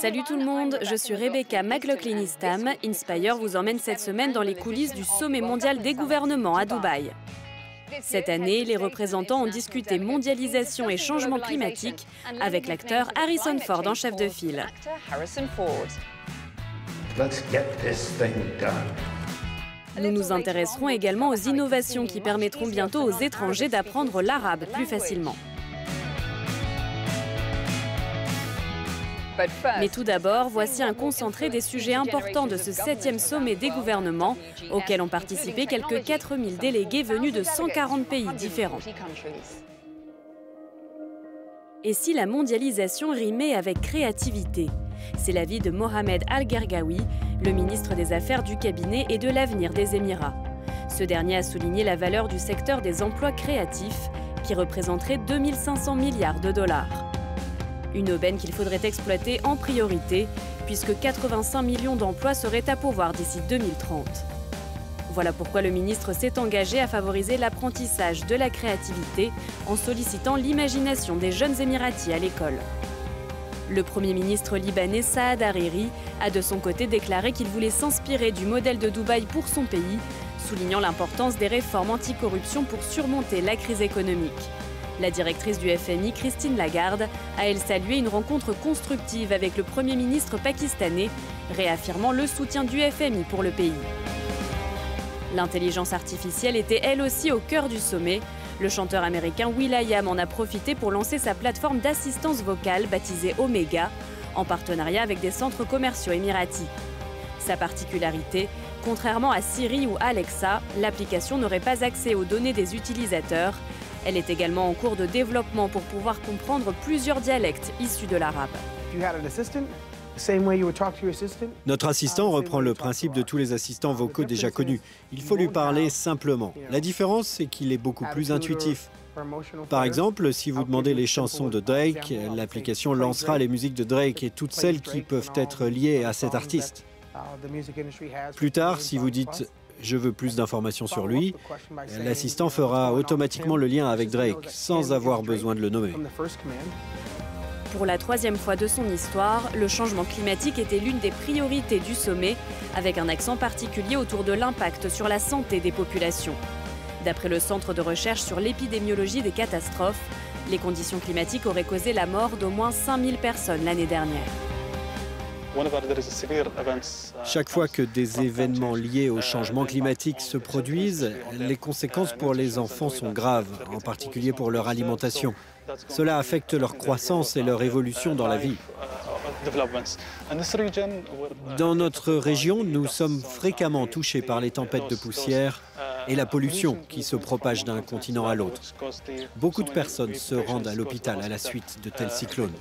Salut tout le monde, je suis Rebecca McLaughlin-Istam. Inspire vous emmène cette semaine dans les coulisses du sommet mondial des gouvernements à Dubaï. Cette année, les représentants ont discuté mondialisation et changement climatique avec l'acteur Harrison Ford en chef de file. Nous nous intéresserons également aux innovations qui permettront bientôt aux étrangers d'apprendre l'arabe plus facilement. Mais tout d'abord, voici un concentré des sujets importants de ce 7e sommet des gouvernements, auquel ont participé quelques 4000 délégués venus de 140 pays différents. Et si la mondialisation rimait avec créativité? C'est l'avis de Mohamed Al-Gergaoui, le ministre des Affaires du cabinet et de l'avenir des Émirats. Ce dernier a souligné la valeur du secteur des emplois créatifs, qui représenterait 2500 milliards de dollars. Une aubaine qu'il faudrait exploiter en priorité, puisque 85 millions d'emplois seraient à pourvoir d'ici 2030. Voilà pourquoi le ministre s'est engagé à favoriser l'apprentissage de la créativité en sollicitant l'imagination des jeunes Émiratis à l'école. Le Premier ministre libanais Saad Hariri a de son côté déclaré qu'il voulait s'inspirer du modèle de Dubaï pour son pays, soulignant l'importance des réformes anticorruption pour surmonter la crise économique. La directrice du FMI, Christine Lagarde, a elle salué une rencontre constructive avec le Premier ministre pakistanais, réaffirmant le soutien du FMI pour le pays. L'intelligence artificielle était elle aussi au cœur du sommet. Le chanteur américain will.i.am en a profité pour lancer sa plateforme d'assistance vocale baptisée Omega, en partenariat avec des centres commerciaux émiratis. Sa particularité, contrairement à Siri ou Alexa, l'application n'aurait pas accès aux données des utilisateurs. Elle est également en cours de développement pour pouvoir comprendre plusieurs dialectes issus de l'arabe. Notre assistant reprend le principe de tous les assistants vocaux déjà connus. Il faut lui parler simplement. La différence, c'est qu'il est beaucoup plus intuitif. Par exemple, si vous demandez les chansons de Drake, l'application lancera les musiques de Drake et toutes celles qui peuvent être liées à cet artiste. Plus tard, si vous dites « je veux plus d'informations sur lui », l'assistant fera automatiquement le lien avec Drake, sans avoir besoin de le nommer. Pour la 3e fois de son histoire, le changement climatique était l'une des priorités du sommet, avec un accent particulier autour de l'impact sur la santé des populations. D'après le Centre de recherche sur l'épidémiologie des catastrophes, les conditions climatiques auraient causé la mort d'au moins 5000 personnes l'année dernière. Chaque fois que des événements liés au changement climatique se produisent, les conséquences pour les enfants sont graves, en particulier pour leur alimentation. Cela affecte leur croissance et leur évolution dans la vie. Dans notre région, nous sommes fréquemment touchés par les tempêtes de poussière et la pollution qui se propage d'un continent à l'autre. Beaucoup de personnes se rendent à l'hôpital à la suite de tels cyclones.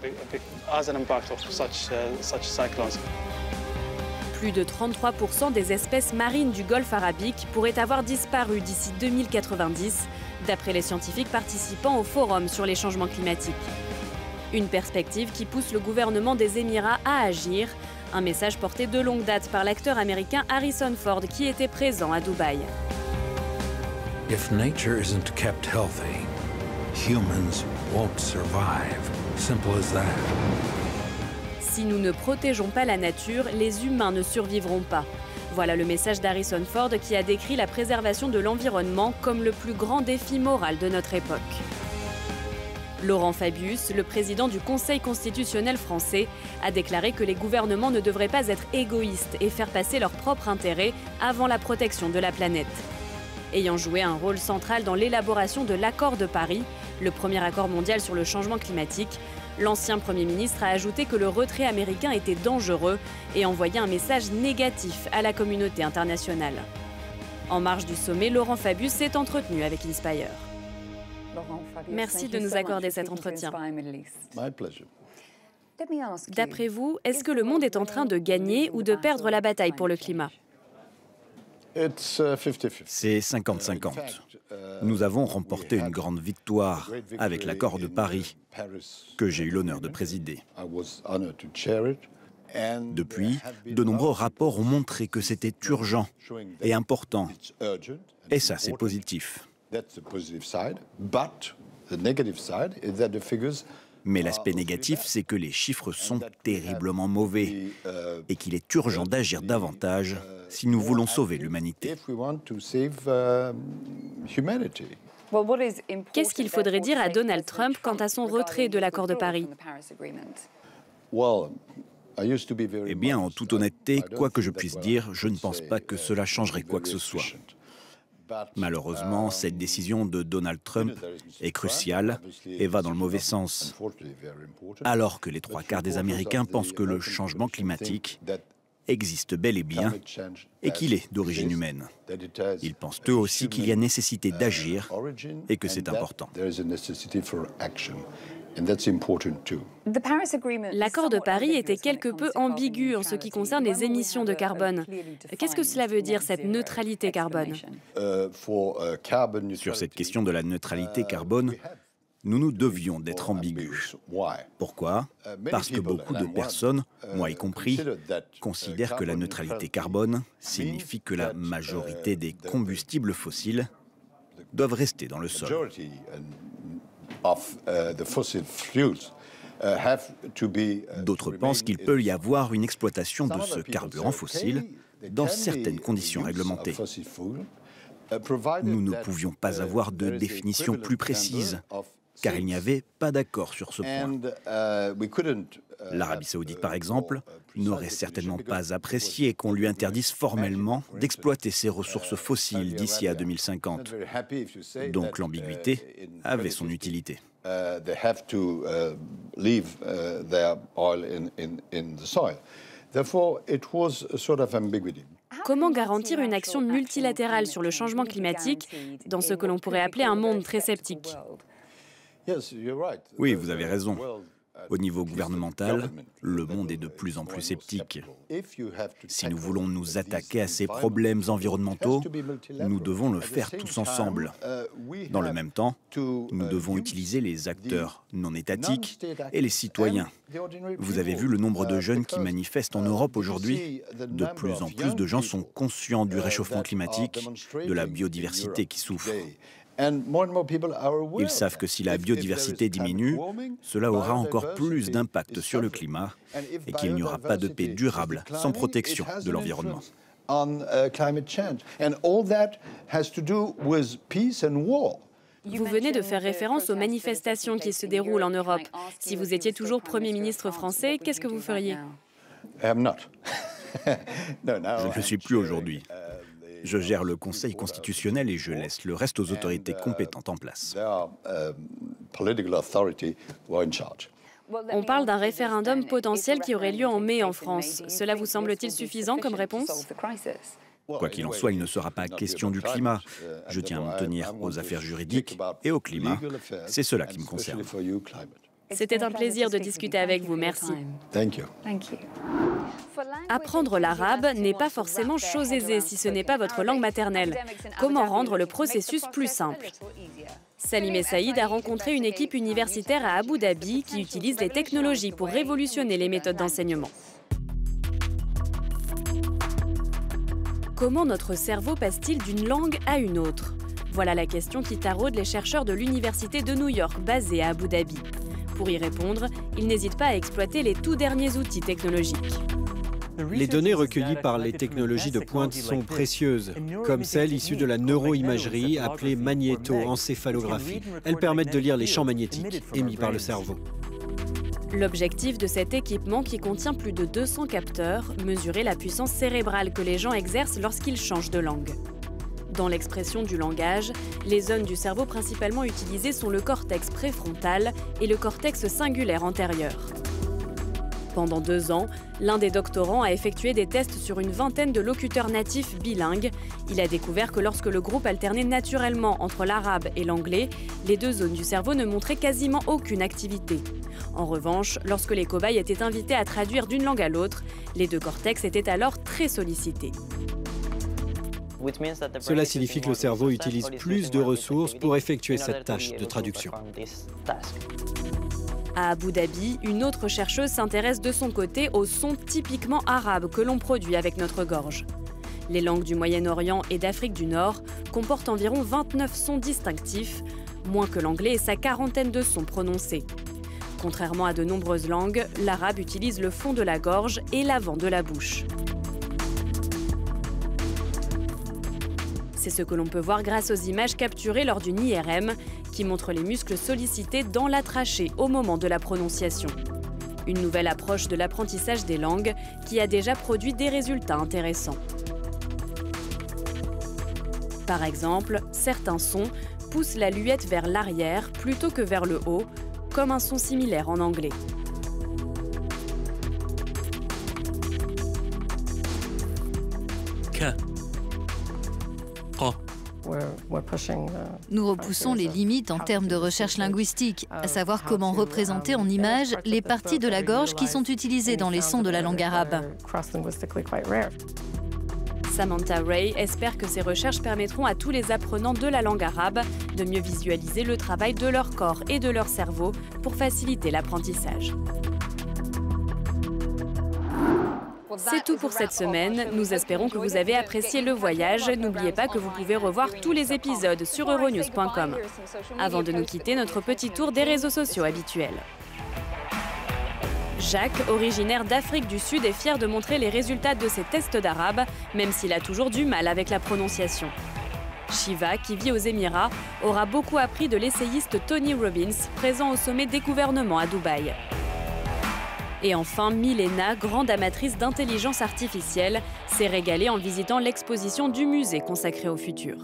Plus de 33% des espèces marines du Golfe arabique pourraient avoir disparu d'ici 2090, d'après les scientifiques participant au Forum sur les changements climatiques. Une perspective qui pousse le gouvernement des Émirats à agir, un message porté de longue date par l'acteur américain Harrison Ford qui était présent à Dubaï. If nature isn't kept healthy, humans won't survive. Simple as that. Si nous ne protégeons pas la nature, les humains ne survivront pas. Voilà le message d'Harrison Ford qui a décrit la préservation de l'environnement comme le plus grand défi moral de notre époque. Laurent Fabius, le président du Conseil constitutionnel français, a déclaré que les gouvernements ne devraient pas être égoïstes et faire passer leur propre intérêt avant la protection de la planète. Ayant joué un rôle central dans l'élaboration de l'accord de Paris, le premier accord mondial sur le changement climatique, l'ancien Premier ministre a ajouté que le retrait américain était dangereux et envoyé un message négatif à la communauté internationale. En marge du sommet, Laurent Fabius s'est entretenu avec Inspire. Merci de nous accorder cet entretien. D'après vous, est-ce que le monde est en train de gagner ou de perdre la bataille pour le climat ? C'est 50-50. Nous avons remporté une grande victoire avec l'accord de Paris, que j'ai eu l'honneur de présider. Depuis, de nombreux rapports ont montré que c'était urgent et important. Et ça, c'est positif. Mais l'aspect négatif, c'est que les chiffres sont terriblement mauvais et qu'il est urgent d'agir davantage si nous voulons sauver l'humanité. Qu'est-ce qu'il faudrait dire à Donald Trump quant à son retrait de l'accord de Paris? Eh bien, en toute honnêteté, quoi que je puisse dire, je ne pense pas que cela changerait quoi que ce soit. Malheureusement, cette décision de Donald Trump est cruciale et va dans le mauvais sens. Alors que les 3/4 des Américains pensent que le changement climatique existe bel et bien et qu'il est d'origine humaine. Ils pensent eux aussi qu'il y a nécessité d'agir et que c'est important. L'accord de Paris était quelque peu ambigu en ce qui concerne les émissions de carbone. Qu'est-ce que cela veut dire, cette neutralité carbone? Sur cette question de la neutralité carbone, nous devions d'être ambigus. Pourquoi? Parce que beaucoup de personnes, moi y compris, considèrent que la neutralité carbone signifie que la majorité des combustibles fossiles doivent rester dans le sol. D'autres pensent qu'il peut y avoir une exploitation de ce carburant fossile dans certaines conditions réglementées. Nous ne pouvions pas avoir de définition plus précise, car il n'y avait pas d'accord sur ce point. L'Arabie saoudite, par exemple, n'aurait certainement pas apprécié qu'on lui interdise formellement d'exploiter ses ressources fossiles d'ici à 2050. Donc l'ambiguïté avait son utilité. Comment garantir une action multilatérale sur le changement climatique dans ce que l'on pourrait appeler un monde très sceptique? Oui, vous avez raison. Au niveau gouvernemental, le monde est de plus en plus sceptique. Si nous voulons nous attaquer à ces problèmes environnementaux, nous devons le faire tous ensemble. Dans le même temps, nous devons utiliser les acteurs non étatiques et les citoyens. Vous avez vu le nombre de jeunes qui manifestent en Europe aujourd'hui. De plus en plus de gens sont conscients du réchauffement climatique, de la biodiversité qui souffre. Ils savent que si la biodiversité diminue, cela aura encore plus d'impact sur le climat et qu'il n'y aura pas de paix durable sans protection de l'environnement. Vous venez de faire référence aux manifestations qui se déroulent en Europe. Si vous étiez toujours Premier ministre français, qu'est-ce que vous feriez? Je ne le suis plus aujourd'hui. Je gère le Conseil constitutionnel et je laisse le reste aux autorités compétentes en place. On parle d'un référendum potentiel qui aurait lieu en mai en France. Cela vous semble-t-il suffisant comme réponse? Quoi qu'il en soit, il ne sera pas question du climat. Je tiens à m'en tenir aux affaires juridiques et au climat. C'est cela qui me concerne. C'était un plaisir de discuter avec vous. Merci. Apprendre l'arabe n'est pas forcément chose aisée si ce n'est pas votre langue maternelle. Comment rendre le processus plus simple? Salim Saïd a rencontré une équipe universitaire à Abu Dhabi qui utilise les technologies pour révolutionner les méthodes d'enseignement. Comment notre cerveau passe-t-il d'une langue à une autre? Voilà la question qui taraude les chercheurs de l'Université de New York, basée à Abu Dhabi. Pour y répondre, ils n'hésitent pas à exploiter les tout derniers outils technologiques. Les données recueillies par les technologies de pointe sont précieuses, comme celles issues de la neuroimagerie appelée magnétoencéphalographie. Elles permettent de lire les champs magnétiques émis par le cerveau. L'objectif de cet équipement, qui contient plus de 200 capteurs, mesurer la puissance cérébrale que les gens exercent lorsqu'ils changent de langue. Dans l'expression du langage, les zones du cerveau principalement utilisées sont le cortex préfrontal et le cortex singulaire antérieur. Pendant 2 ans, l'un des doctorants a effectué des tests sur une vingtaine de locuteurs natifs bilingues. Il a découvert que lorsque le groupe alternait naturellement entre l'arabe et l'anglais, les 2 zones du cerveau ne montraient quasiment aucune activité. En revanche, lorsque les cobayes étaient invités à traduire d'une langue à l'autre, les 2 cortex étaient alors très sollicités. Cela signifie que le cerveau utilise plus de ressources pour effectuer cette tâche de traduction. À Abu Dhabi, une autre chercheuse s'intéresse de son côté aux sons typiquement arabes que l'on produit avec notre gorge. Les langues du Moyen-Orient et d'Afrique du Nord comportent environ 29 sons distinctifs, moins que l'anglais et sa quarantaine de sons prononcés. Contrairement à de nombreuses langues, l'arabe utilise le fond de la gorge et l'avant de la bouche. C'est ce que l'on peut voir grâce aux images capturées lors d'une IRM qui montrent les muscles sollicités dans la trachée au moment de la prononciation. Une nouvelle approche de l'apprentissage des langues qui a déjà produit des résultats intéressants. Par exemple, certains sons poussent la luette vers l'arrière plutôt que vers le haut, comme un son similaire en anglais. Nous repoussons les limites en termes de recherche linguistique, à savoir comment représenter en images les parties de la gorge qui sont utilisées dans les sons de la langue arabe. Samantha Ray espère que ces recherches permettront à tous les apprenants de la langue arabe de mieux visualiser le travail de leur corps et de leur cerveau pour faciliter l'apprentissage. C'est tout pour cette semaine. Nous espérons que vous avez apprécié le voyage. N'oubliez pas que vous pouvez revoir tous les épisodes sur euronews.com. Avant de nous quitter, notre petit tour des réseaux sociaux habituels. Jacques, originaire d'Afrique du Sud, est fier de montrer les résultats de ses tests d'arabe, même s'il a toujours du mal avec la prononciation. Shiva, qui vit aux Émirats, aura beaucoup appris de l'essayiste Tony Robbins, présent au sommet des gouvernements à Dubaï. Et enfin, Milena, grande amatrice d'intelligence artificielle, s'est régalée en visitant l'exposition du musée consacré au futur.